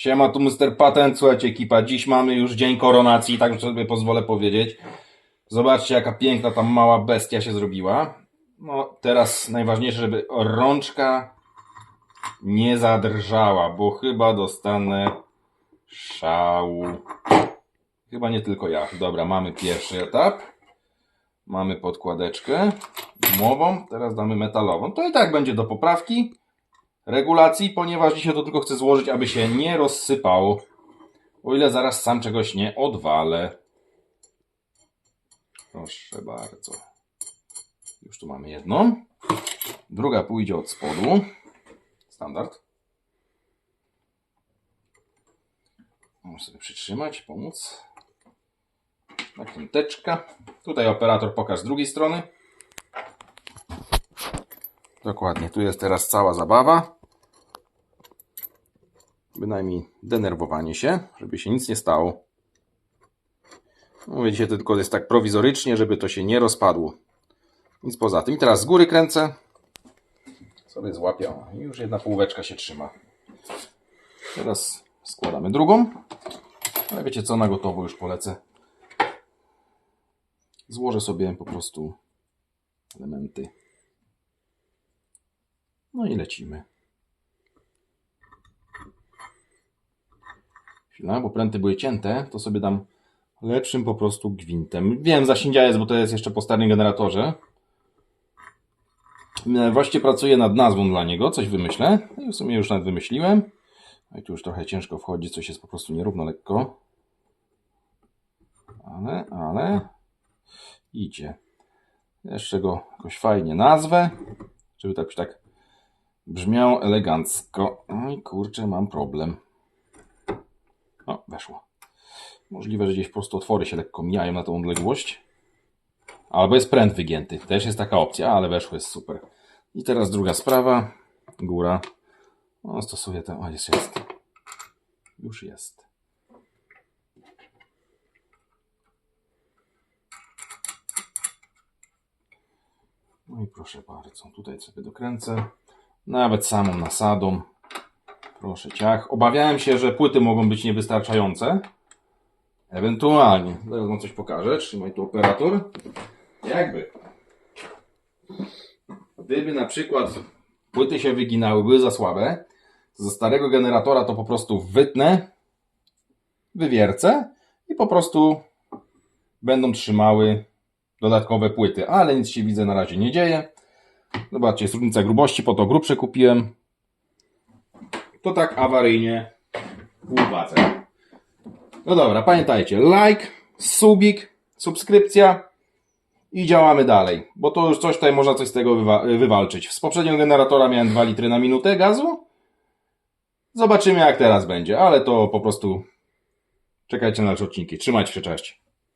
Siema, tu Mr. Patent, słuchajcie ekipa, dziś mamy już dzień koronacji, tak sobie pozwolę powiedzieć. Zobaczcie jaka piękna ta mała bestia się zrobiła. No teraz najważniejsze, żeby rączka nie zadrżała, bo chyba dostanę szału. Chyba nie tylko ja. Dobra, mamy pierwszy etap. Mamy podkładeczkę gumową, teraz damy metalową. To i tak będzie do poprawki, regulacji, ponieważ dzisiaj to tylko chcę złożyć, aby się nie rozsypało. O ile zaraz sam czegoś nie odwalę. Proszę bardzo. Już tu mamy jedną. Druga pójdzie od spodu. Standard. Muszę sobie przytrzymać, pomóc. Nakręteczka. Tutaj operator pokaż z drugiej strony. Dokładnie, tu jest teraz cała zabawa. Bynajmniej denerwowanie się, żeby się nic nie stało. Mówię, dzisiaj to tylko jest tak prowizorycznie, żeby to się nie rozpadło. Nic poza tym. I teraz z góry kręcę. Sobie złapię. O, i już jedna półeczka się trzyma. Teraz składamy drugą. Ale wiecie co, na gotowo już polecę. Złożę sobie po prostu elementy. No i lecimy. Chwila, bo pręty były cięte, to sobie dam lepszym po prostu gwintem. Wiem, zaśnięcia jest, bo to jest jeszcze po starym generatorze. Właściwie pracuję nad nazwą dla niego, coś wymyślę. No i w sumie już nawet wymyśliłem. No i tu już trochę ciężko wchodzi, coś jest po prostu nierówno lekko. Ale idzie. Jeszcze go jakoś fajnie nazwę, żeby tak brzmiało elegancko. No i kurczę, mam problem. O, weszło. Możliwe, że gdzieś po prostu otwory się lekko mijają na tą odległość. Albo jest pręt wygięty. Też jest taka opcja, ale weszło, jest super. I teraz druga sprawa. Góra. O, stosuję ten. O, jest. Już jest. No i proszę bardzo. Tutaj sobie dokręcę. Nawet samą nasadą. Proszę ciach. Obawiałem się, że płyty mogą być niewystarczające. Ewentualnie. Zaraz wam coś pokażę. Trzymaj tu operator. Jakby. Gdyby na przykład płyty się wyginały, były za słabe, to ze starego generatora to po prostu wytnę, wywiercę i po prostu będą trzymały dodatkowe płyty. Ale nic się widzę na razie nie dzieje. Zobaczcie, jest różnica grubości, po to grubsze kupiłem. To tak awaryjnie w uwadze. No dobra, pamiętajcie, like, subik, subskrypcja i działamy dalej, bo to już coś tutaj można coś z tego wywalczyć. Z poprzedniego generatora miałem 2 litry na minutę gazu. Zobaczymy jak teraz będzie, ale to po prostu czekajcie na nasze odcinki. Trzymajcie się, cześć.